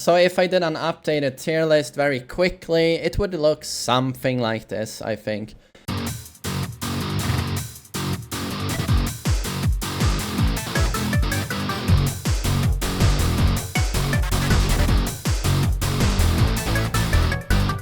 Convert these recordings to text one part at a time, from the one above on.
So if I did an updated tier list very quickly, it would look something like this, I think.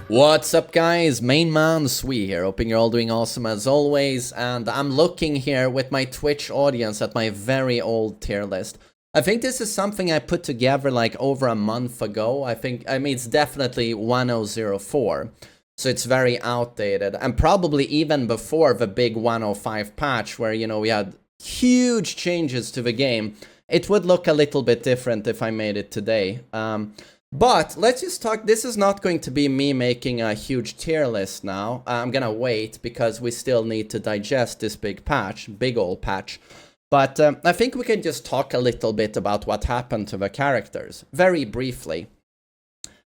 What's up guys, TheMainManSWE here, hoping you're all doing awesome as always, and I'm looking here with my Twitch audience at my very old tier list. I think this is something I put together like over a month ago. I mean it's definitely 1004, so it's very outdated, and probably even before the big 105 patch where, you know, we had huge changes to the game. It would look a little bit different if I made it today. But let's just talk. This is not going to be me making a huge tier list now. I'm gonna wait because we still need to digest this big patch, big old patch. But I think we can just talk a little bit about what happened to the characters, very briefly.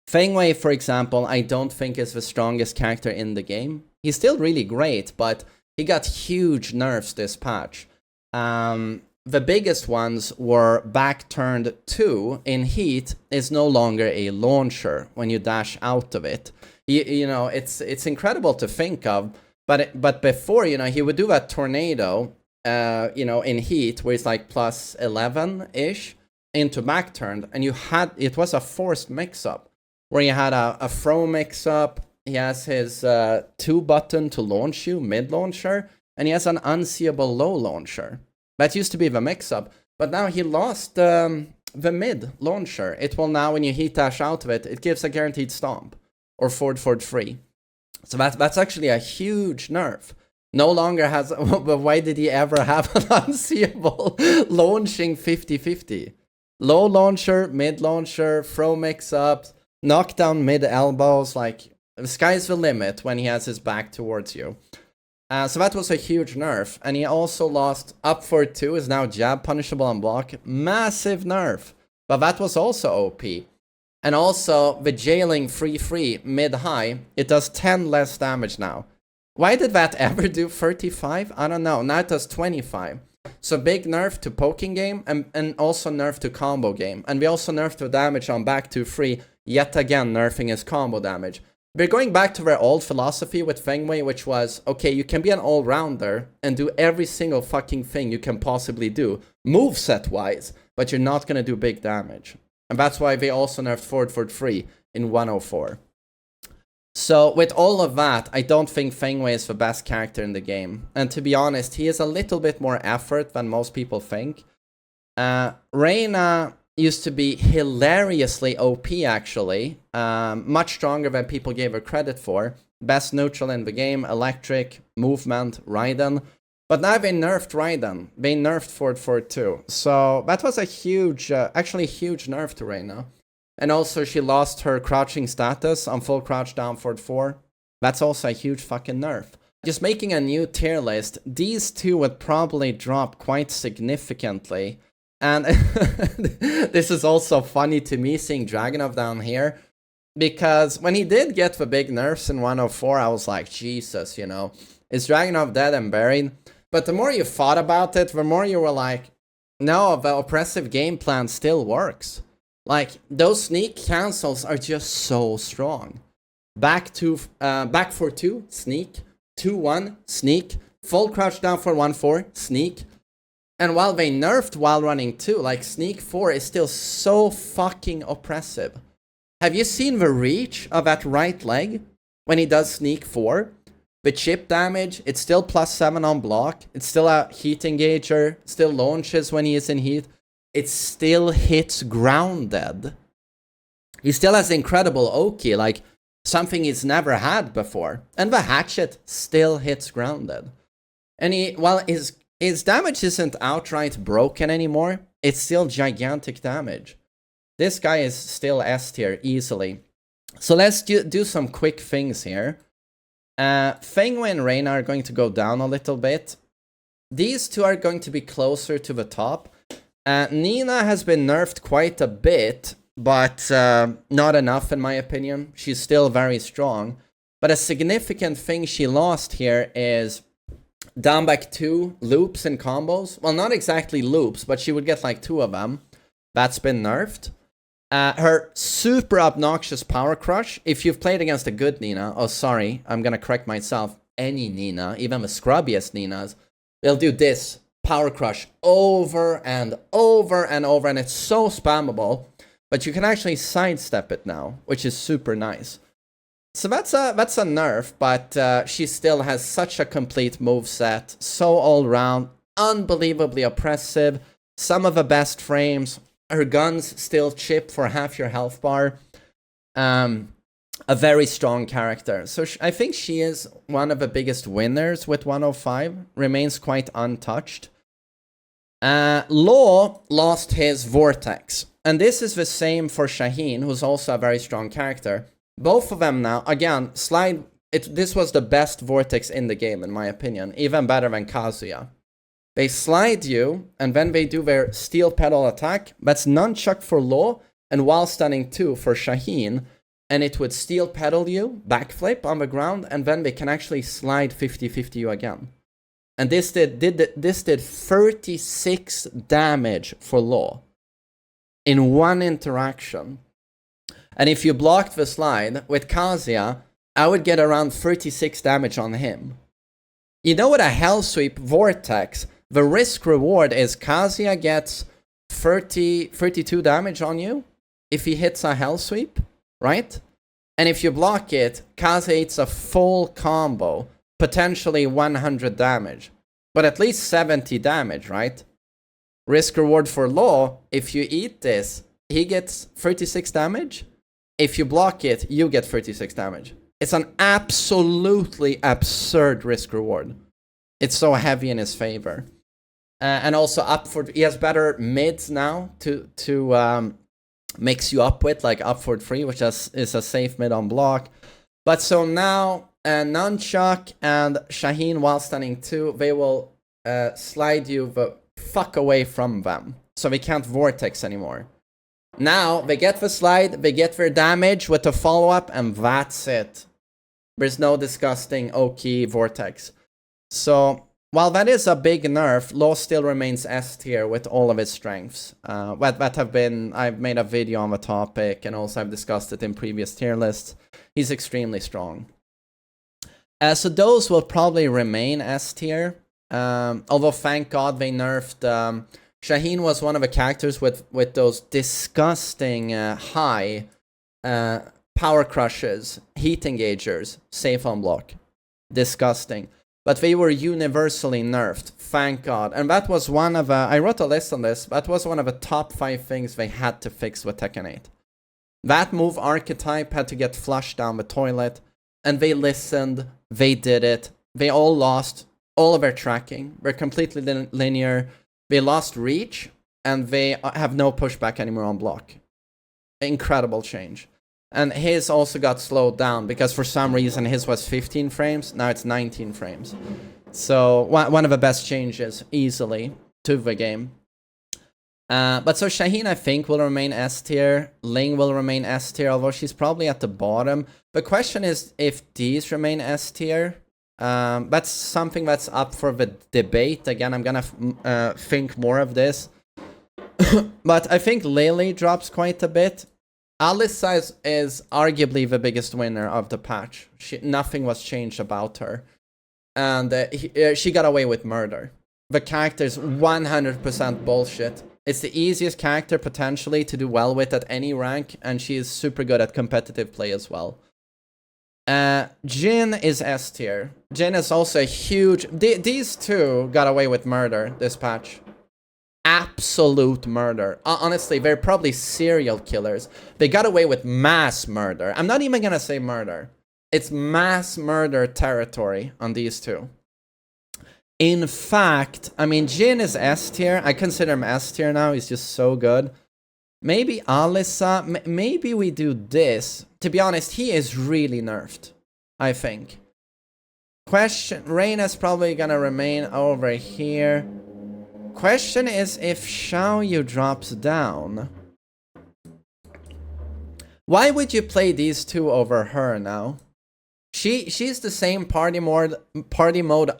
Feng Wei, for example, I don't think is the strongest character in the game. He's still really great, but he got huge nerfs this patch. The biggest ones were back turned 2 in heat is no longer a launcher when you dash out of it. You know, it's incredible to think of, but before, you know, he would do that tornado, you know, in heat where it's like plus 11-ish into back turned, and it was a forced mix-up where you had a throw mix-up. He has his 2 button to launch you, mid launcher, and he has an unseeable low launcher. That used to be the mix-up, but now he lost the mid launcher. It will now, when you heat dash out of it, it gives a guaranteed stomp, or forward free. So that's actually a huge nerf. No longer has, but why did he ever have an unseeable launching 50-50? Low launcher, mid launcher, throw mix-ups, knockdown mid elbows, like, the sky's the limit when he has his back towards you. So that was a huge nerf, and he also lost up for 2, is now jab punishable on block. Massive nerf, but that was also OP. And also the jailing free mid-high, it does 10 less damage now. Why did that ever do 35? I don't know, now it does 25. So big nerf to poking game, and also nerf to combo game. And we also nerfed the damage on back to 3, yet again nerfing his combo damage. We're going back to their old philosophy with Feng Wei, which was, okay, you can be an all-rounder and do every single fucking thing you can possibly do, moveset-wise, but you're not going to do big damage. And that's why they also nerfed forward 3 in 104. So with all of that, I don't think Feng Wei is the best character in the game. And to be honest, he is a little bit more effort than most people think. Reina used to be hilariously OP, actually. Much stronger than people gave her credit for. Best neutral in the game, electric, movement, Raiden. But now they nerfed Raiden. They nerfed forward too. So that was a huge, actually huge nerf to Reina. And also she lost her crouching status on full crouch down forward 4. That's also a huge fucking nerf. Just making a new tier list, these two would probably drop quite significantly. And this is also funny to me seeing Dragunov down here, because when he did get the big nerfs in 104, I was like, Jesus, you know, is Dragunov dead and buried? But the more you thought about it, the more you were like, no, the oppressive game plan still works. Like, those sneak cancels are just so strong. Back for 2, sneak, 2-1, sneak, full crouch down for 1-4, sneak. And while they nerfed while running 2, like sneak 4 is still so fucking oppressive. Have you seen the reach of that right leg when he does sneak 4? The chip damage, it's still plus 7 on block. It's still a heat engager, still launches when he is in heat. It still hits grounded. He still has incredible Oki, like something he's never had before. And the hatchet still hits grounded. And while his damage isn't outright broken anymore, it's still gigantic damage. This guy is still S tier easily. So let's do some quick things here. Feng Wei and Reina are going to go down a little bit. These two are going to be closer to the top. Nina has been nerfed quite a bit, but not enough in my opinion. She's still very strong. But a significant thing she lost here is down back 2 loops and combos. Well, not exactly loops, but she would get like 2 of them. That's been nerfed. Her super obnoxious power crush, if you've played against a good Nina, oh sorry, I'm gonna correct myself, any Nina, even the scrubbiest Ninas, they'll do this power crush over and over and over, and it's so spammable, but you can actually sidestep it now, which is super nice. So that's a nerf, but she still has such a complete moveset, so all round, unbelievably oppressive, some of the best frames. Her guns still chip for half your health bar. A very strong character. So I think she is one of the biggest winners with 105. Remains quite untouched. Law lost his Vortex. And this is the same for Shaheen, who's also a very strong character. Both of them now, again, this was the best Vortex in the game, in my opinion. Even better than Kazuya. They slide you, and then they do their steel pedal attack. That's nunchuck for Law, and while stunning 2 for Shaheen. And it would steel pedal you, backflip on the ground, and then they can actually slide 50-50 you again. And this did 36 damage for Law in one interaction. And if you blocked the slide with Kazuya, I would get around 36 damage on him. You know, with a Hell Sweep Vortex, the risk reward is Kazuya gets 32 damage on you if he hits a Hell Sweep, right? And if you block it, Kazuya hits a full combo, potentially 100 damage, but at least 70 damage, right? Risk reward for Law, if you eat this, he gets 36 damage. If you block it, you get 36 damage. It's an absolutely absurd risk reward. It's so heavy in his favor. And also he has better mids now to mix you up with, like upward 3, which is a safe mid on block. But so now, Nunchuck and Shaheen, while stunning 2, they will slide you the fuck away from them. So they can't Vortex anymore. Now, they get the slide, they get their damage with the follow-up, and that's it. There's no disgusting OK Vortex. So, while that is a big nerf, Law still remains S tier with all of its strengths. I've made a video on the topic, and also I've discussed it in previous tier lists. He's extremely strong. So those will probably remain S tier. Although thank God they nerfed... Shaheen was one of the characters with those disgusting high power crushes, heat engagers, safe on block. Disgusting. But they were universally nerfed, thank God. And that was one of I wrote a list on this. That was one of the top 5 things they had to fix with Tekken 8. That move archetype had to get flushed down the toilet. And they listened, they did it. They all lost all of their tracking. They're completely linear. They lost reach, and they have no pushback anymore on block. Incredible change. And his also got slowed down, because for some reason his was 15 frames, now it's 19 frames. So, one of the best changes, easily, to the game. But so Shaheen, I think, will remain S tier. Ling will remain S tier, although she's probably at the bottom. The question is if these remain S tier. That's something that's up for the debate. Again, I'm gonna think more of this. But I think Lily drops quite a bit. Alyssa is arguably the biggest winner of the patch. Nothing was changed about her. And she got away with murder. The character's 100% bullshit. It's the easiest character potentially to do well with at any rank, and she is super good at competitive play as well. Jin is S tier. Jin is also a huge... These two got away with murder this patch. Absolute murder. Honestly, they're probably serial killers. They got away with mass murder. I'm not even gonna say murder. It's mass murder territory on these two. In fact, I mean, Jin is S tier. I consider him S tier now. He's just so good. Maybe Alyssa, maybe we do this. To be honest, he is really nerfed, I think. Reina's probably gonna remain over here. Question is if Xiaoyu drops down. Why would you play these two over her now? She's the same party mode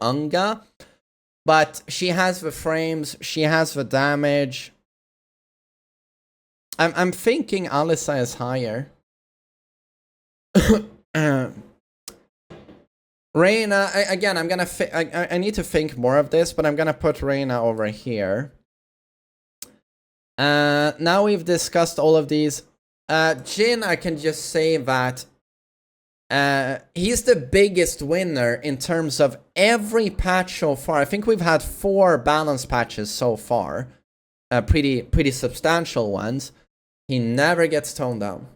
Unga, but she has the frames, she has the damage. I'm thinking Alisa is higher. Reina, again, I'm gonna I need to think more of this, but I'm gonna put Reina over here. Now we've discussed all of these. Jin, I can just say that he's the biggest winner in terms of every patch so far. I think we've had 4 balance patches so far. Pretty substantial ones. He never gets toned down.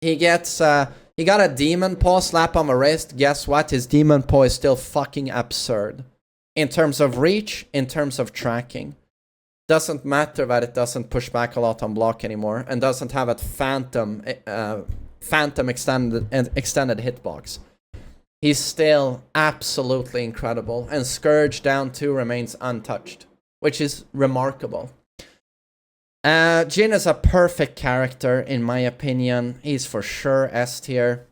He gets, he got a demon paw slap on the wrist. Guess what? His demon paw is still fucking absurd. In terms of reach, in terms of tracking. Doesn't matter that it doesn't push back a lot on block anymore. And doesn't have a phantom extended hitbox. He's still absolutely incredible. And Scourge down 2 remains untouched. Which is remarkable. Jin is a perfect character, in my opinion. He's for sure S tier.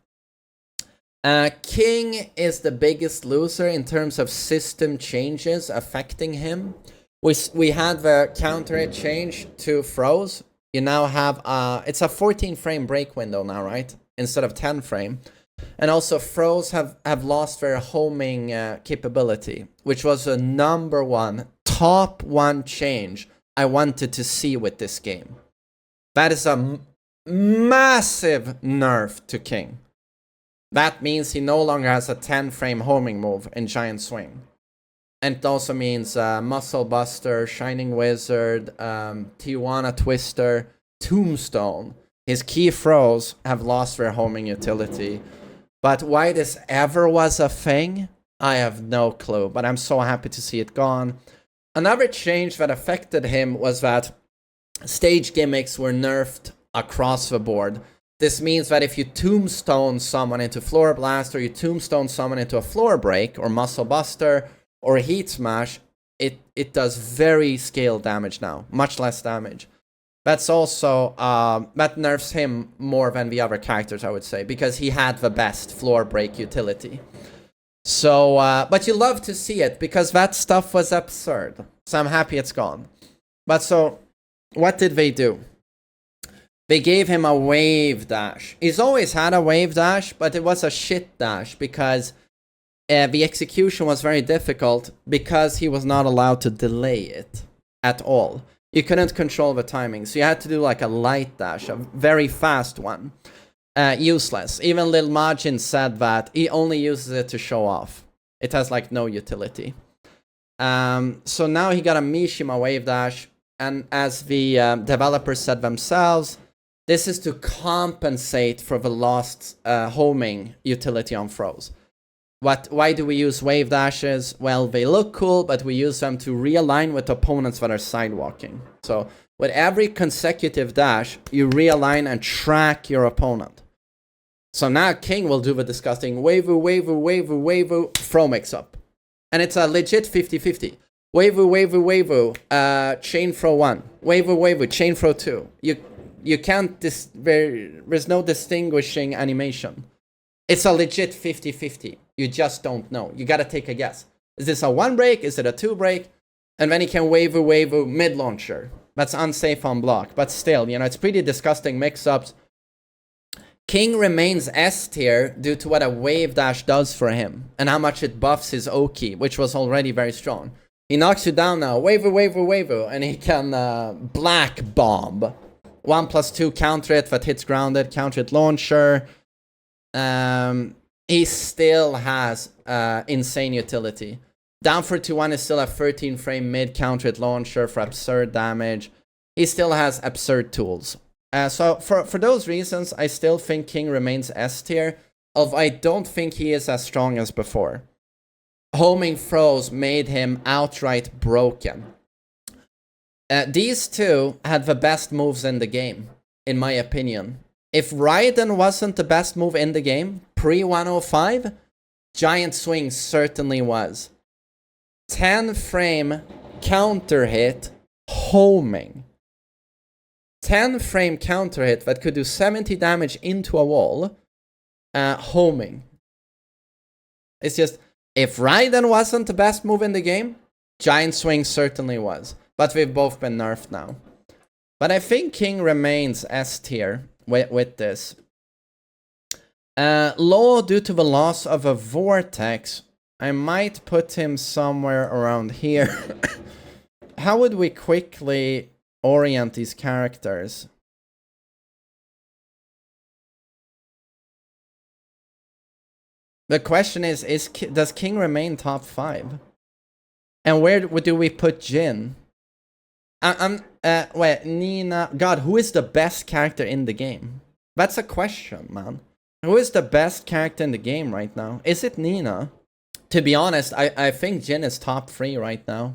King is the biggest loser in terms of system changes affecting him. We had the counter hit change to froze. You now have, it's a 14 frame break window now, right? Instead of 10 frame. And also froze have lost their homing capability, which was the top one change I wanted to see with this game. That is a massive nerf to King. That means he no longer has a 10 frame homing move in Giant Swing. And it also means Muscle Buster, Shining Wizard, Tijuana Twister, Tombstone. His key throws have lost their homing utility. But why this ever was a thing, I have no clue. But I'm so happy to see it gone. Another change that affected him was that stage gimmicks were nerfed across the board. This means that if you tombstone someone into Floor Blast, or you tombstone someone into a Floor Break, or Muscle Buster, or Heat Smash, it does very scale damage now. Much less damage. That's also, that nerfs him more than the other characters, I would say, because he had the best Floor Break utility. So, but you love to see it, because that stuff was absurd. So I'm happy it's gone. But so, what did they do? They gave him a wave dash. He's always had a wave dash, but it was a shit dash, because the execution was very difficult, because he was not allowed to delay it at all. You couldn't control the timing, so you had to do like a light dash, a very fast one. Useless. Even Lil Majin said that he only uses it to show off. It has like no utility. So now he got a Mishima wave dash, and as the developers said themselves, this is to compensate for the lost homing utility on froze. Why do we use wave dashes? Well, they look cool, but we use them to realign with opponents that are sidewalking. So with every consecutive dash, you realign and track your opponent. So now King will do the disgusting Wavu, throw mix up. And it's a legit 50-50. Wavu, chain throw 1. Wavu, chain throw 2. You can't, there's no distinguishing animation. It's a legit 50-50. You just don't know. You gotta take a guess. Is this a 1 break? Is it a 2 break? And then he can Wavu, mid launcher. That's unsafe on block. But still, you know, it's pretty disgusting mix-ups. King remains S tier due to what a wave dash does for him. And how much it buffs his Oki, which was already very strong. He knocks you down now. Wavu. And he can black bomb. 1+2 counter it that hits grounded. Counter it launcher. He still has insane utility. Down for 2-1 is still a 13 frame mid counter hit launcher for absurd damage. He still has absurd tools. So for those reasons, I still think King remains S tier. Although I don't think he is as strong as before. Homing throws made him outright broken. These two had the best moves in the game, in my opinion. If Raiden wasn't the best move in the game, pre-105, Giant Swing certainly was. 10 frame counter hit, homing. 10 frame counter hit that could do 70 damage into a wall, homing. It's just, if Raiden wasn't the best move in the game, Giant Swing certainly was. But we've both been nerfed now. But I think King remains S tier with this. Low due to the loss of a vortex. I might put him somewhere around here. How would we quickly orient these characters? The question is does King remain top 5? And where do we put Jin? Wait, Nina. God, who is the best character in the game? That's a question, man. Who is the best character in the game right now? Is it Nina? To be honest, I think Jin is top 3 right now.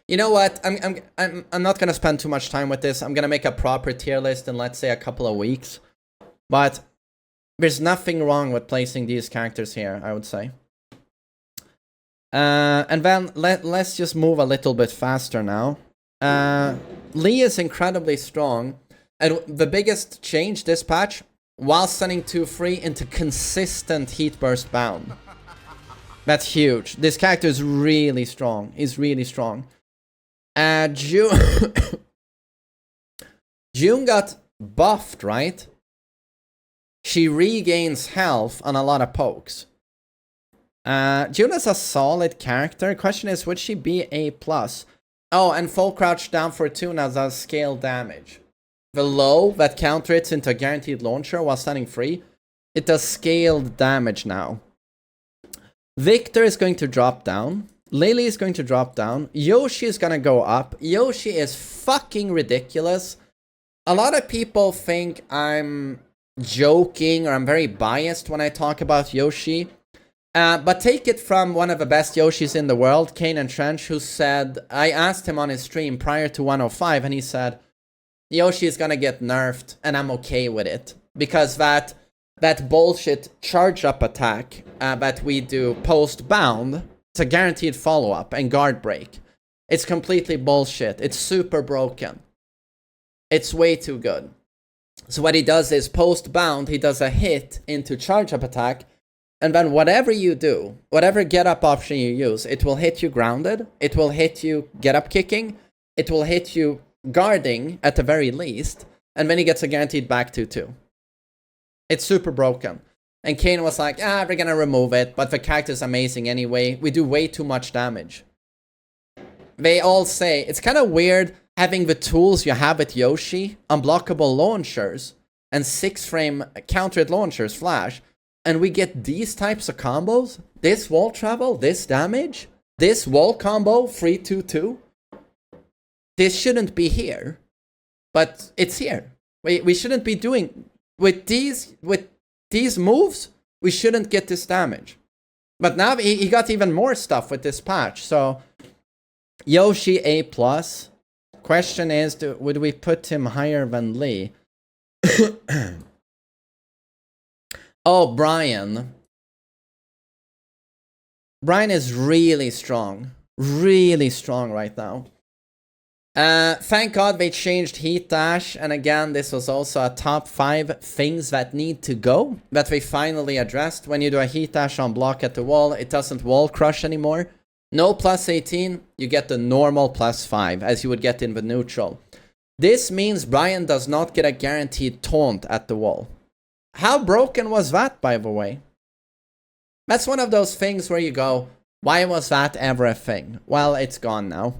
You know what? I'm not gonna spend too much time with this. I'm gonna make a proper tier list in, let's say, a couple of weeks. But there's nothing wrong with placing these characters here, I would say. And then let's just move a little bit faster now. Lee is incredibly strong. And the biggest change this patch, while sending 2-3 into consistent heat burst bound. That's huge. This character is really strong. He's really strong. June June got buffed, right? She regains health on a lot of pokes. June is a solid character. Question is, would she be A+? Oh, and full crouch down for Tuna does scale damage. The low that counter hits into a guaranteed launcher while standing free, it does scaled damage now. Victor is going to drop down. Lily is going to drop down. Yoshi is going to go up. Yoshi is fucking ridiculous. A lot of people think I'm joking or I'm very biased when I talk about Yoshi. But take it from one of the best Yoshis in the world, Kane and Trench, who said, I asked him on his stream prior to 105, and he said, Yoshi is gonna get nerfed, and I'm okay with it. Because that bullshit charge-up attack that we do post-bound, it's a guaranteed follow-up and guard break. It's completely bullshit. It's super broken. It's way too good. So what he does is, post-bound, he does a hit into charge-up attack, and then whatever you do, whatever get-up option you use, it will hit you grounded, it will hit you get-up kicking, it will hit you guarding at the very least, and then he gets a guaranteed back 2-2. It's super broken. And Kane was like, we're gonna remove it, but the character's amazing anyway. We do way too much damage. They all say, it's kind of weird having the tools you have with Yoshi, unblockable launchers, and 6-frame countered launchers flash, and we get these types of combos, this wall travel, this damage, this wall combo, 3-2-2. This shouldn't be here, but it's here. We shouldn't be doing, with these moves, we shouldn't get this damage. But now he got even more stuff with this patch, so Yoshi A+. Question is, would we put him higher than Lee? Oh, Bryan. Bryan is really strong. Really strong right now. Thank God they changed Heat Dash. And again, this was also a top 5 things that need to go. That they finally addressed. When you do a Heat Dash on block at the wall, it doesn't wall crush anymore. No plus 18, you get the normal plus 5, as you would get in the neutral. This means Bryan does not get a guaranteed taunt at the wall. How broken was that, by the way? That's one of those things where you go, why was that ever a thing? Well, it's gone now.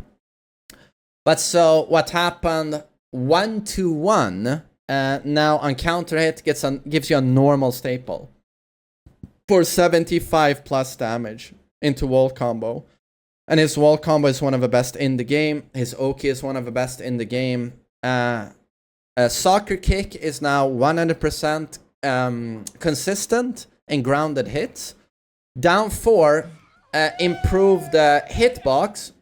But so, what happened? 1-1, now on counter hit, gives you a normal staple. For 75 plus damage into wall combo. And his wall combo is one of the best in the game. His Oki is one of the best in the game. Soccer kick is now 100% consistent in grounded hits. Down 4, improved hitbox.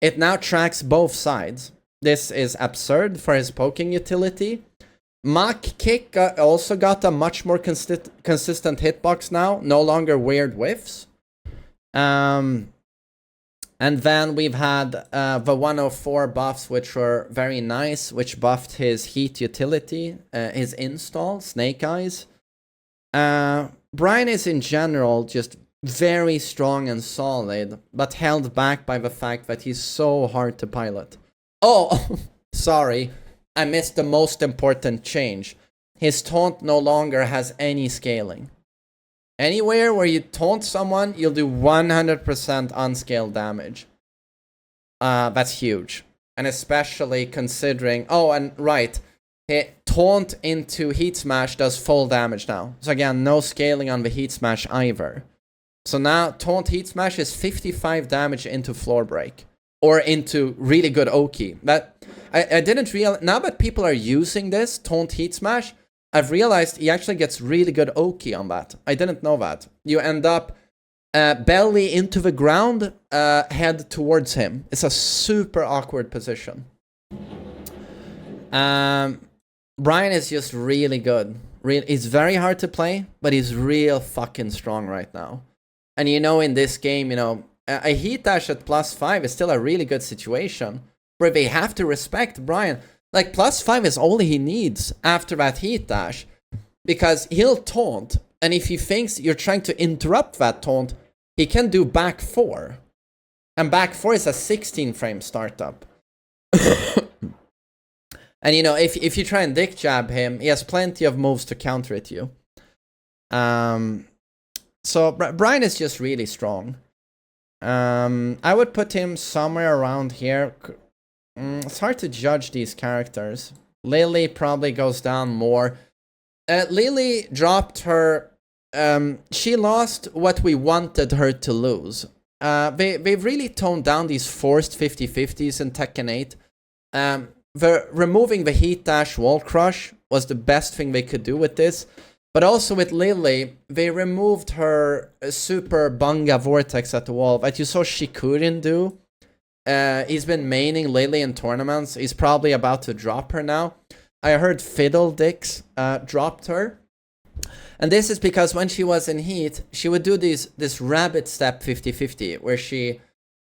It now tracks both sides. This is absurd for his poking utility. Mach kick also got a much more consistent hitbox now. No longer weird whiffs. And then we've had the 104 buffs, which were very nice, which buffed his heat utility, his install, Snake Eyes. Bryan is in general just very strong and solid, but held back by the fact that he's so hard to pilot. Oh, sorry. I missed the most important change. His taunt no longer has any scaling. Anywhere where you taunt someone, you'll do 100% unscaled damage. That's huge. And especially considering... Oh, and right. Taunt into Heat Smash does full damage now. So again, no scaling on the Heat Smash either. So now Taunt Heat Smash is 55 damage into Floor Break. Or into really good Oki. That I didn't realize... Now that people are using this, Taunt Heat Smash, I've realized he actually gets really good Oki on that. I didn't know that. You end up belly into the ground, head towards him. It's a super awkward position. Bryan is just really good. He's very hard to play, but he's real fucking strong right now. And you know, in this game, you know, a Heat Dash at +5 is still a really good situation where they have to respect Bryan. Like, +5 is all he needs after that Heat Dash, because he'll taunt, and if he thinks you're trying to interrupt that taunt, he can do back 4. And back 4 is a 16 frame startup. And you know, if you try and dick jab him, he has plenty of moves to counter it you. So Bryan is just really strong. I would put him somewhere around here. It's hard to judge these characters. Lily probably goes down more. Lily dropped her... she lost what we wanted her to lose. They've really toned down these forced 50-50s in Tekken 8. Removing the Heat Dash Wall Crush was the best thing they could do with this. But also with Lily, they removed her super Bunga Vortex at the wall that you saw Shikurin do. He's been maining Lily in tournaments. He's probably about to drop her now. I heard Fiddledix dropped her. And this is because when she was in Heat, she would do this rabbit step 50-50, where she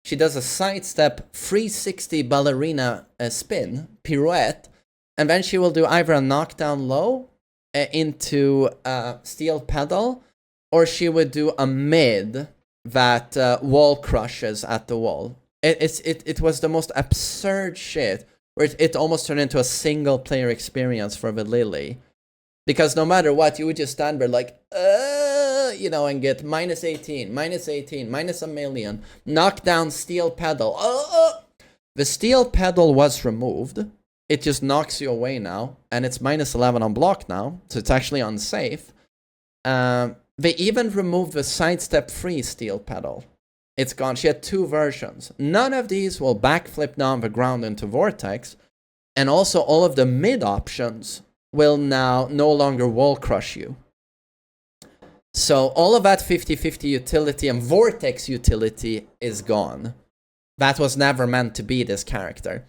does a sidestep 360 ballerina spin, pirouette, and then she will do either a knockdown low into steel pedal, or she would do a mid that wall crushes at the wall. It was the most absurd shit, where it almost turned into a single player experience for the Lily. Because no matter what, you would just stand there like, you know, and get -18, -18, -1,000,000, knock down steel pedal. The steel pedal was removed. It just knocks you away now, and it's -11 on block now, so it's actually unsafe. They even removed the sidestep free steel pedal. It's gone. She had 2 versions. None of these will backflip down the ground into Vortex, and also all of the mid options will now no longer wall crush you. So all of that 50-50 utility and Vortex utility is gone. That was never meant to be this character.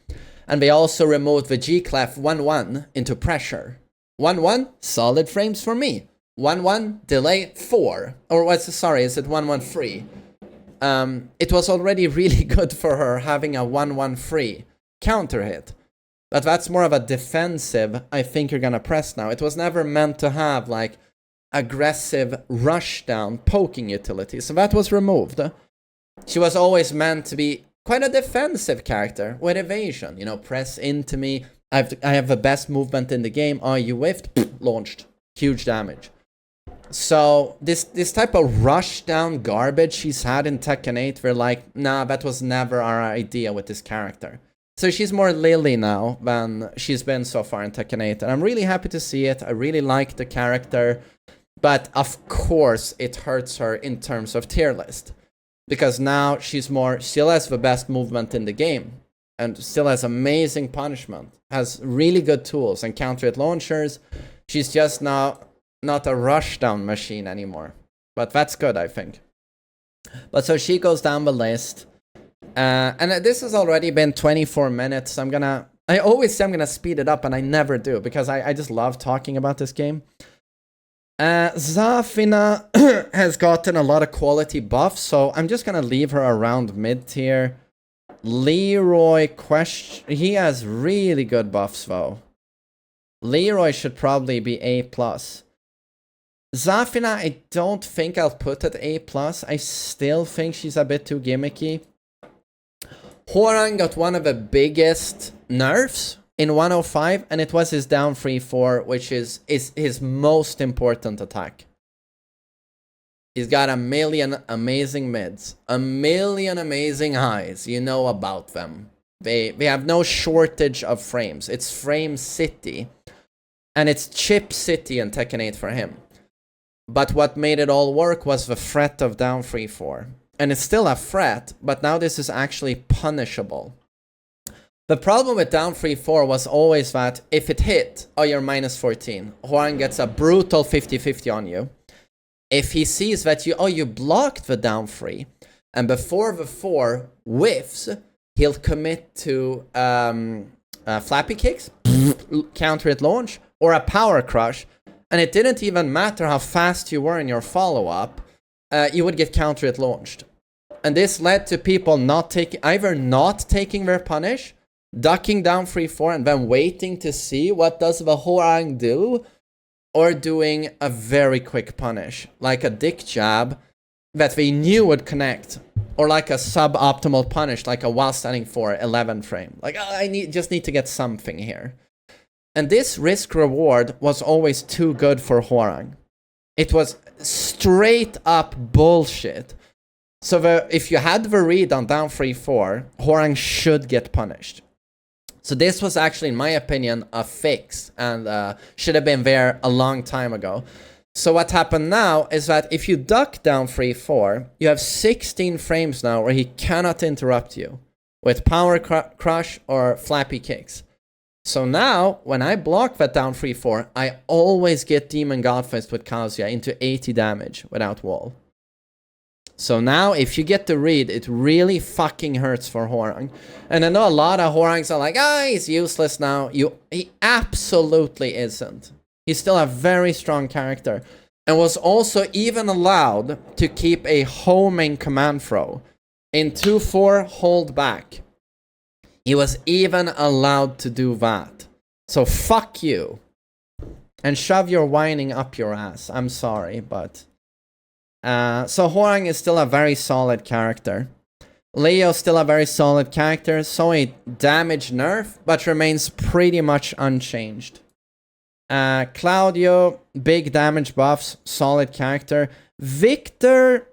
And they also removed the G-Clef 1-1 into pressure. 1-1, solid frames for me. 1-1, delay 4. Or what's, sorry, is it 1-1 free? It was already really good for her having a 1-1 free counter hit. But that's more of a defensive, I think you're gonna press now. It was never meant to have, like, aggressive rush down poking utility. So that was removed. She was always meant to be quite a defensive character with evasion. You know, press into me. I have the best movement in the game. Oh, you whiffed? Launched. Huge damage. So this type of rush down garbage she's had in Tekken 8, we're like, nah, that was never our idea with this character. So she's more Lily now than she's been so far in Tekken 8. And I'm really happy to see it. I really like the character. But of course it hurts her in terms of tier list. Because now she's more, still has the best movement in the game. And still has amazing punishment. Has really good tools and counter hit launchers. She's just now not a rushdown machine anymore. But that's good, I think. But so she goes down the list. And this has already been 24 minutes. I always say I'm gonna speed it up, and I never do, because I just love talking about this game. Zafina has gotten a lot of quality buffs, so I'm just gonna leave her around mid-tier. Leroy, he has really good buffs, though. Leroy should probably be A+. Zafina, I don't think I'll put at A+. I still think she's a bit too gimmicky. Hwoarang got one of the biggest nerfs in 105, and it was his down 3-4, which is his most important attack. He's got a million amazing mids, a million amazing highs. You know about them. They have no shortage of frames. It's frame city, and it's chip city in Tekken 8 for him. But what made it all work was the threat of down 3-4. And it's still a threat, but now this is actually punishable. The problem with down 3-4 was always that if it hit, oh, you're minus 14. Hwoarang gets a brutal 50-50 on you. If he sees that you blocked the down 3, and before the 4 whiffs, he'll commit to flappy kicks, counter it launch, or a power crush, and it didn't even matter how fast you were in your follow-up, you would get counter it launched. And this led to people either not taking their punish, ducking down 3-4, and then waiting to see what does the Hwoarang do, or doing a very quick punish, like a dick jab that they knew would connect, or like a suboptimal punish, like a while standing 4, 11 frame. Like, I just need to get something here. And this risk reward was always too good for Hwoarang. It was straight up bullshit. So if you had the read on down 3-4, Hwoarang should get punished. So this was actually, in my opinion, a fix, and should have been there a long time ago. So what happened now is that if you duck down 3-4, you have 16 frames now where he cannot interrupt you with power crush or flappy kicks. So now, when I block that down 3-4, I always get Demon Godfist with Kazuya into 80 damage without wall. So now, if you get the read, it really fucking hurts for Hwoarang. And I know a lot of Hwoarangs are like, he's useless now. He absolutely isn't. He's still a very strong character. And was also even allowed to keep a homing command throw. In 2-4, hold back. He was even allowed to do that. So fuck you. And shove your whining up your ass. I'm sorry, but... so Hwoarang is still a very solid character. Leo's still a very solid character. So a damage nerf, but remains pretty much unchanged. Claudio, big damage buffs, solid character. Victor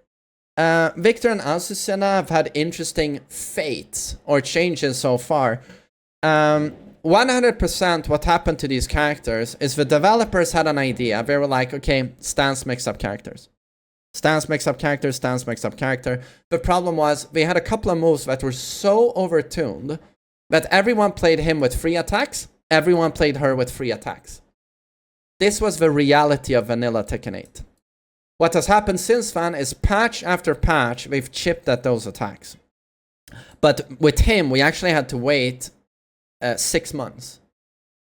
and Azucena have had interesting fates or changes so far. 100% what happened to these characters is the developers had an idea. They were like, okay, stance mix up characters. Stance mix up character, stance mix up character. The problem was they had a couple of moves that were so overtuned that everyone played him with free attacks, everyone played her with free attacks. This was the reality of vanilla Tekken 8. What has happened since then is patch after patch, they've chipped at those attacks. But with him, we actually had to wait 6 months.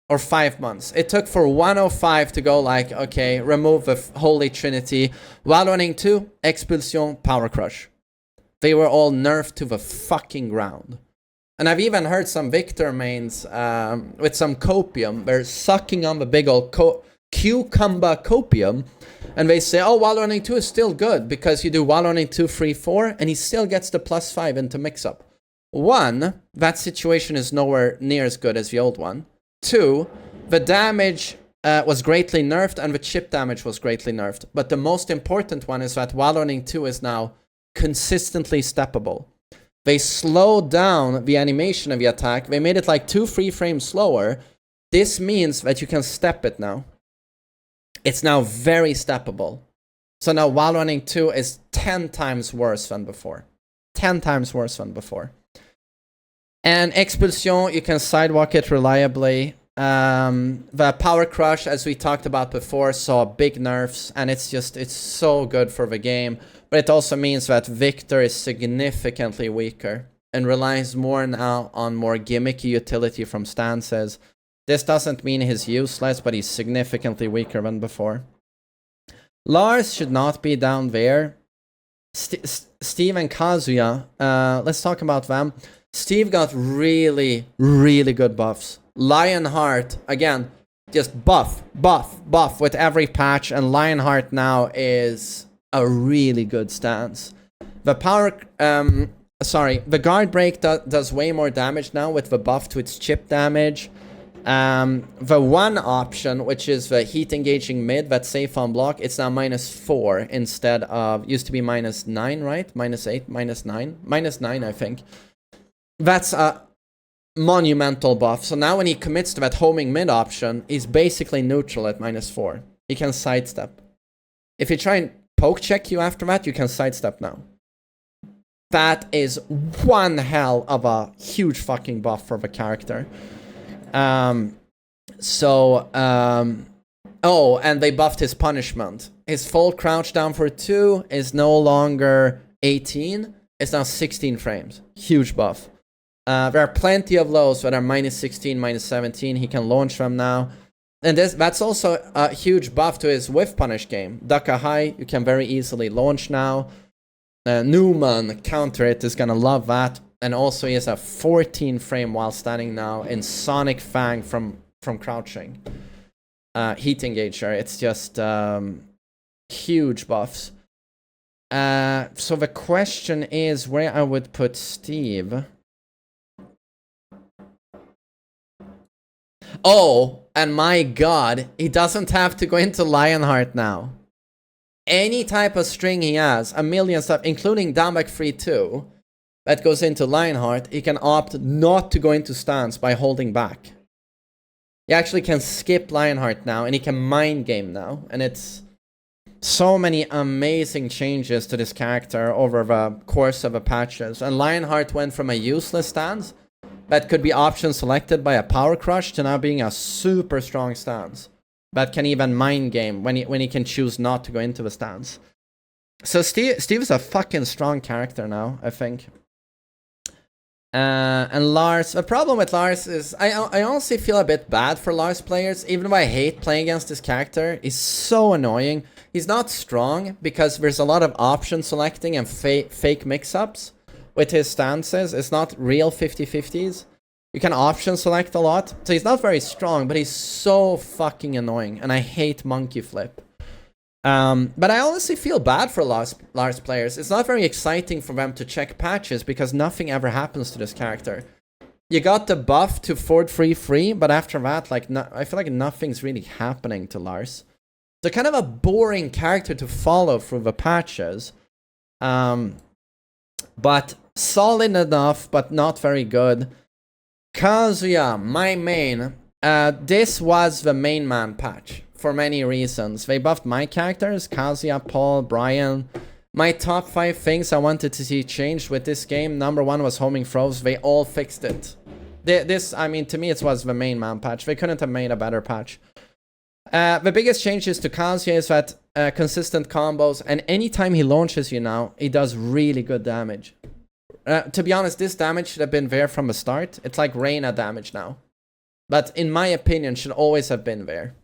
Or 5 months. It took for 105 to go like, okay, remove the Holy Trinity. While running 2, Expulsion, Power Crush. They were all nerfed to the fucking ground. And I've even heard some Victor mains with some copium. They're sucking on the big old cucumber copium. And they say, oh, while running 2 is still good because you do while running 2, 3, 4, and he still gets the +5 into mix-up. 1, that situation is nowhere near as good as the old one. 2, the damage was greatly nerfed and the chip damage was greatly nerfed. But the most important one is that while running 2 is now consistently steppable. They slowed down the animation of the attack. They made it like 2-3 frames slower. This means that you can step it now. It's now very steppable. So now while running 2 is 10 times worse than before. 10 times worse than before. And Expulsion, you can sidewalk it reliably. The Power Crush, as we talked about before, saw big nerfs, and it's so good for the game. But it also means that Victor is significantly weaker and relies more now on more gimmicky utility from stances. This doesn't mean he's useless, but he's significantly weaker than before. Lars should not be down there. Steve and Kazuya, let's talk about them. Steve got really, really good buffs. Lionheart, again, just buff with every patch, and Lionheart now is a really good stance. The the guard break does way more damage now with the buff to its chip damage. The one option, which is the heat engaging mid that's safe on block, it's now -4 instead of, used to be -9, right? -8, -9, -9, I think. That's a monumental buff. So now when he commits to that homing mid option, he's basically neutral at -4. He can sidestep. If you try and poke check you after that, you can sidestep now. That is one hell of a huge fucking buff for the character. Oh, and they buffed his punishment. His full crouch down for 2 is no longer 18. It's now 16 frames. Huge buff. There are plenty of lows that are -16, -17. He can launch them now. And that's also a huge buff to his whiff punish game. Duck a high, you can very easily launch now. Newman, counter it, is gonna love that. And also he has a 14 frame while standing now in Sonic Fang from crouching. Heat engager, it's just huge buffs. So the question is where I would put Steve. Oh, and my god, he doesn't have to go into Lionheart now. Any type of string he has, a million stuff, including downback 3-2, that goes into Lionheart, he can opt not to go into stance by holding back. He actually can skip Lionheart now, and he can mind game now. And it's so many amazing changes to this character over the course of the patches. And Lionheart went from a useless stance that could be option selected by a power crush to now being a super strong stance that can even mind game when he can choose not to go into the stance. So Steve is a fucking strong character now, I think. And Lars, the problem with Lars is I honestly feel a bit bad for Lars players, even though I hate playing against this character. He's so annoying. He's not strong because there's a lot of option selecting and fake mix-ups with his stances. It's not real 50-50s. You can option select a lot. So he's not very strong, but he's so fucking annoying. And I hate monkey flip. But I honestly feel bad for Lars players. It's not very exciting for them to check patches because nothing ever happens to this character. You got the buff to Ford free, but after that, like, I feel like nothing's really happening to Lars. So kind of a boring character to follow through the patches. But solid enough, but not very good. Kazuya, my main. This was the main man patch. For many reasons. They buffed my characters, Kazuya, Paul, Bryan. My top 5 things I wanted to see changed with this game. Number 1 was homing throws. They all fixed it. This, I mean, to me, it was the main man patch. They couldn't have made a better patch. The biggest changes to Kazuya is that consistent combos, and anytime he launches you now, he does really good damage. To be honest, this damage should have been there from the start. It's like Reina damage now. But in my opinion, should always have been there.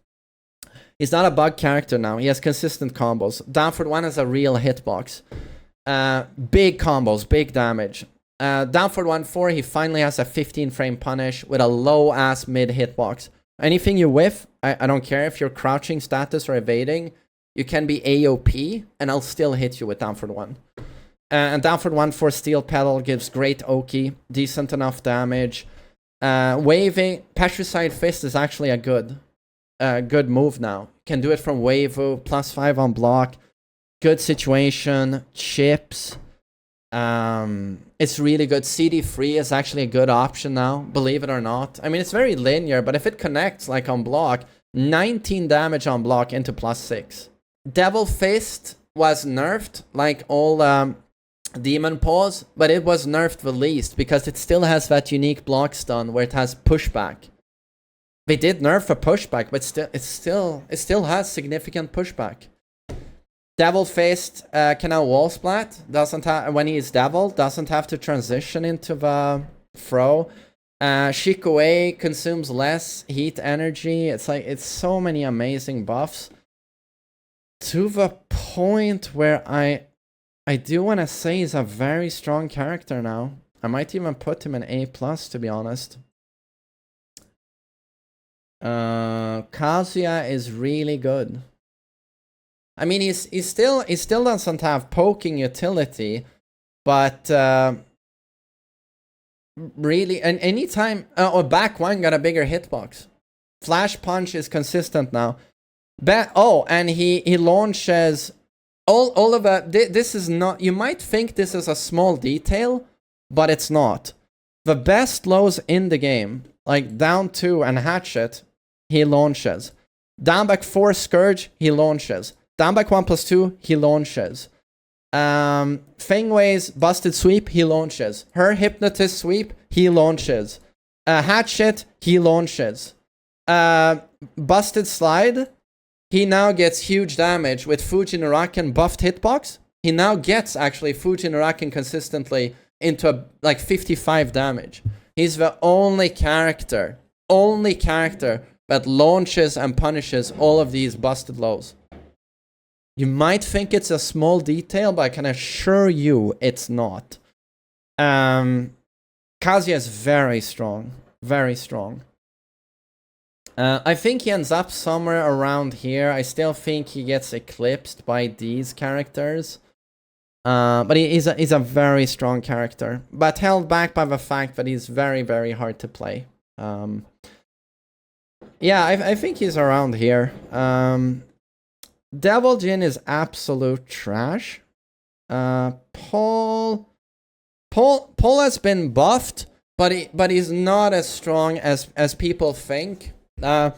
He's not a bug character now. He has consistent combos. Downford 1 has a real hitbox. Big combos, big damage. Downford 1-4, he finally has a 15 frame punish with a low ass mid hitbox. Anything you whiff, I don't care if you're crouching status or evading, you can be AOP and I'll still hit you with Downford 1. And Downford 1-4 steel pedal gives great Oki, decent enough damage. Waving, Petricide Fist is actually a good move now. Can do it from Wavu, +5 on block. Good situation. Chips. It's really good. CD3 is actually a good option now, believe it or not. I mean, it's very linear, but if it connects like on block, 19 damage on block into +6. Devil Fist was nerfed like all Demon Paws, but it was nerfed the least because it still has that unique block stun where it has pushback. They did nerf a pushback, but it still has significant pushback. Devil Fist can now wall splat. Doesn't have when he is devil. Doesn't have to transition into the throw. Shikue consumes less heat energy. It's so many amazing buffs. To the point where I do want to say he's a very strong character now. I might even put him in A+, to be honest. Kazuya is really good. I mean, he still doesn't have poking utility, but really, and anytime back one got a bigger hitbox. Flash Punch is consistent now. And he launches all of that. This is not, you might think this is a small detail, but it's not. The best lows in the game, like down 2 and Hatchet, he launches. Down back 4 Scourge, he launches. Down back 1+2, he launches. Feng Wei's Busted Sweep, he launches. Her Hypnotist Sweep, he launches. Hatchet, he launches. Busted Slide, he now gets huge damage with Fujinaraken buffed hitbox. He now gets actually Fujinaraken consistently into like 55 damage. He's the only character that launches and punishes all of these busted lows. You might think it's a small detail, but I can assure you it's not. Kazuya is very strong. Very strong. I think he ends up somewhere around here. I still think he gets eclipsed by these characters. But he's a very strong character. But held back by the fact that he's very, very hard to play. Yeah, I think he's around here. Devil Jin is absolute trash. Paul has been buffed, but he's not as strong as people think. The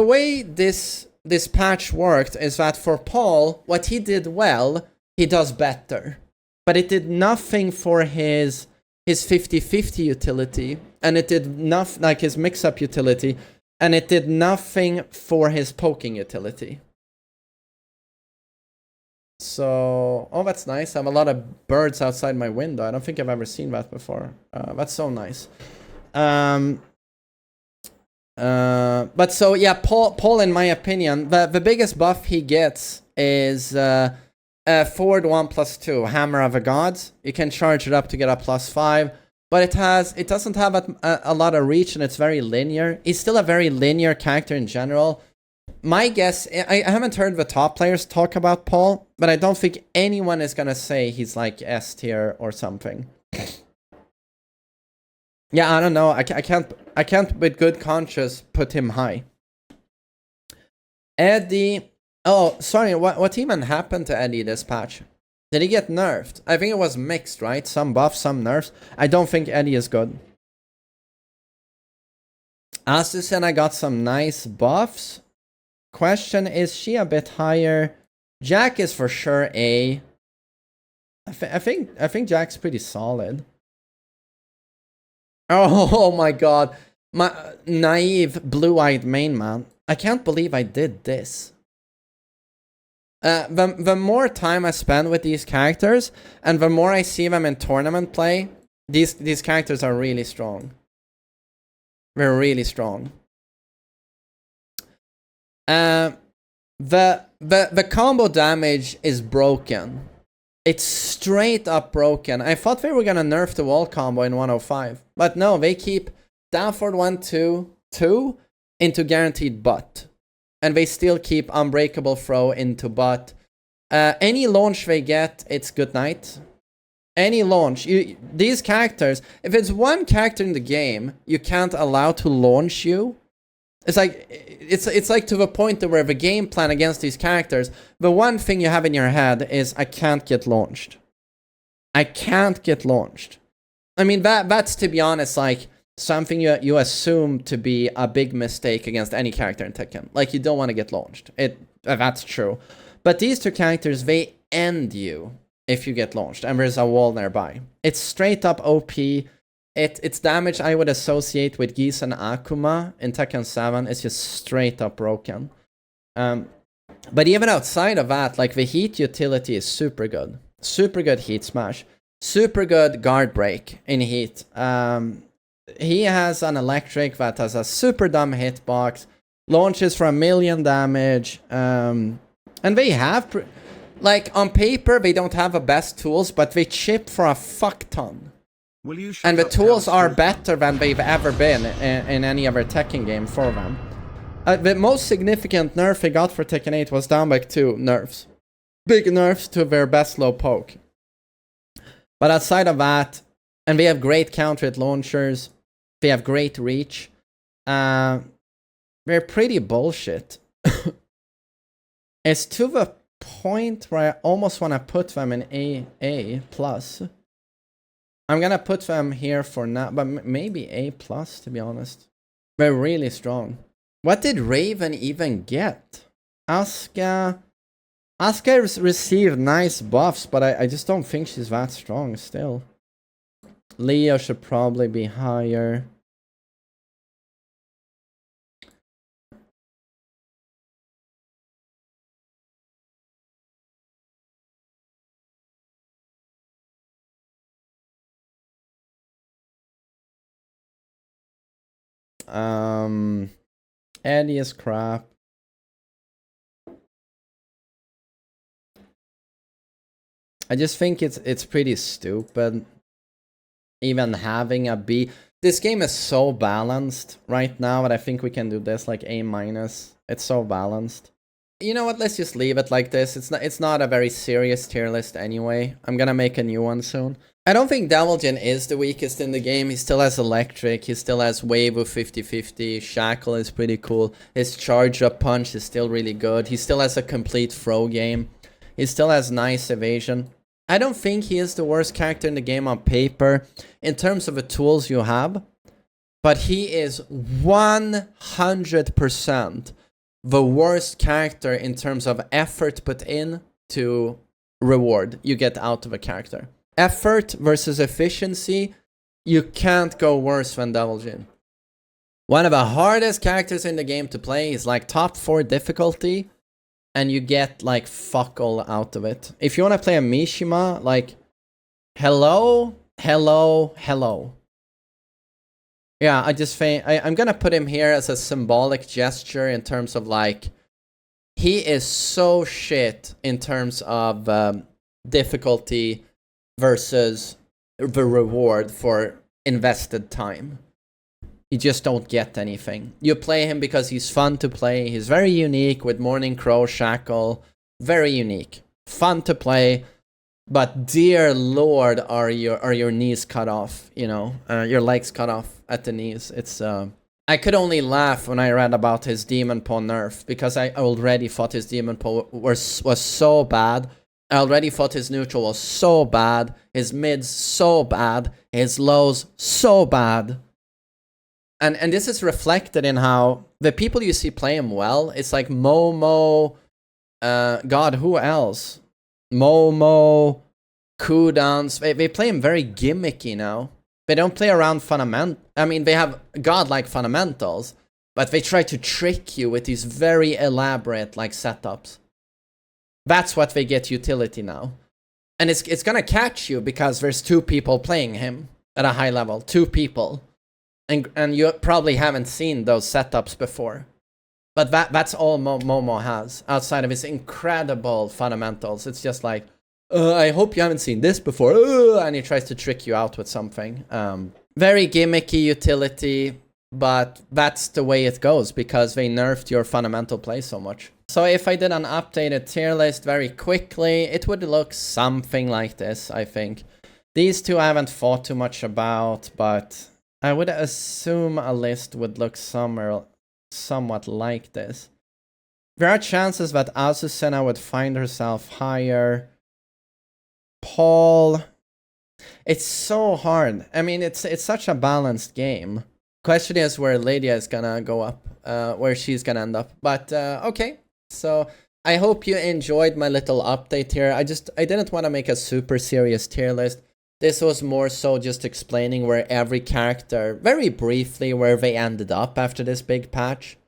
way this patch worked is that for Paul, what he did well, he does better. But it did nothing for his 50-50 utility, and it did nothing like his mix-up utility, and it did nothing for his poking utility. So, oh, that's nice. I have a lot of birds outside my window. I don't think I've ever seen that before. That's so nice. But so yeah, Paul, in my opinion, the biggest buff he gets is forward 1+2, Hammer of the Gods. You can charge it up to get a +5, but it doesn't have a lot of reach, and it's very linear. He's still a very linear character in general. My guess, I haven't heard the top players talk about Paul, but I don't think anyone is gonna say he's like S tier or something. Yeah, I don't know. I can't with good conscience put him high. Eddie, oh sorry, what even happened to Eddie this patch? Did he get nerfed? I think it was mixed, right? Some buffs, some nerfs. I don't think Eddie is good. Azucena got some nice buffs. Question, is she a bit higher? Jack is for sure A. I think Jack's pretty solid. Oh my god. My naive blue-eyed main man. I can't believe I did this. The more time I spend with these characters, and the more I see them in tournament play, these characters are really strong. They're really strong. The combo damage is broken. It's straight up broken. I thought they were gonna nerf the wall combo in 105, but no, they keep down forward 1-2 into guaranteed butt, and they still keep unbreakable throw into butt. Any launch they get, it's good night. Any launch, these characters, if it's one character in the game you can't allow to launch you, it's like to the point where the game plan against these characters, the one thing you have in your head is, I can't get launched. I can't get launched. I mean, that's, to be honest, like something you assume to be a big mistake against any character in Tekken. Like, you don't want to get launched. That's true. But these two characters, they end you if you get launched, and there's a wall nearby. It's straight up OP. It's damage I would associate with Geese and Akuma in Tekken 7. It's just straight up broken. But even outside of that, like, the heat utility is super good. Super good heat smash. Super good guard break in heat. He has an electric that has a super dumb hitbox. Launches for 1,000,000 damage. And they have... like, on paper, they don't have the best tools, but they chip for a fuck ton. And the tools are better than they've ever been in any other Tekken game for them. The most significant nerf they got for Tekken 8 was down back 2 nerfs. Big nerfs to their best low poke. But outside of that, and they have great counter hit launchers, they have great reach. they're pretty bullshit. It's to the point where I almost want to put them in A plus. I'm gonna put them here for now, but maybe A plus, to be honest. They're really strong. What did Raven even get? Asuka received nice buffs, but I just don't think she's that strong still. Leo should probably be higher. Eddie is crap. I just think it's pretty stupid even having a B. This game is so balanced right now that I think we can do this like A minus. It's so balanced. You know what? Let's just leave it like this. It's not a very serious tier list anyway. I'm gonna make a new one soon. I don't think Deviljin is the weakest in the game. He still has Electric. He still has Wave of 50-50. Shackle is pretty cool. His Charge Up Punch is still really good. He still has a complete throw game. He still has nice evasion. I don't think he is the worst character in the game on paper in terms of the tools you have. But he is 100% the worst character in terms of effort put in to reward you get out of a character. Effort versus efficiency, you can't go worse than Deviljin. One of the hardest characters in the game to play is like top 4 difficulty, and you get like fuck all out of it. If you want to play a Mishima, like hello. Yeah, I just think I'm gonna put him here as a symbolic gesture in terms of like he is so shit in terms of difficulty versus the reward for invested time. You just don't get anything. You play him because he's fun to play. He's very unique with Morning Crow, Shackle. Very unique. Fun to play. But dear lord, are your knees cut off, you know? Your legs cut off at the knees. It's I could only laugh when I read about his Demon Paw nerf, because I already thought his Demon Paw was so bad. I already thought his neutral was so bad, his mids so bad, his lows so bad. And this is reflected in how the people you see play him well, it's like Momo, God, who else? Momo, cooldowns, they play him very gimmicky now. They don't play around I mean, they have godlike fundamentals, but they try to trick you with these very elaborate like setups. That's what they get utility now. And it's gonna catch you because there's 2 people playing him at a high level. 2 people. And you probably haven't seen those setups before. But that's all Momo has, outside of his incredible fundamentals. It's just like, I hope you haven't seen this before. And he tries to trick you out with something. Very gimmicky utility, but that's the way it goes because they nerfed your fundamental play so much. So if I did an updated tier list very quickly, it would look something like this, I think. These 2 I haven't thought too much about, but I would assume a list would look somewhat like this. There are chances that Azucena would find herself higher. Paul, it's so hard. I mean, it's such a balanced game. Question is where Lydia is gonna go up, where she's gonna end up. But okay, so I hope you enjoyed my little update here. I didn't want to make a super serious tier list. This was more so just explaining where every character, very briefly, where they ended up after this big patch.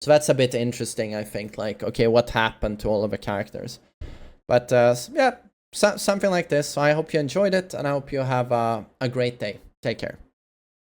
So that's a bit interesting, I think. Like, okay, what happened to all of the characters? But yeah, something like this. So I hope you enjoyed it, and I hope you have a great day. Take care.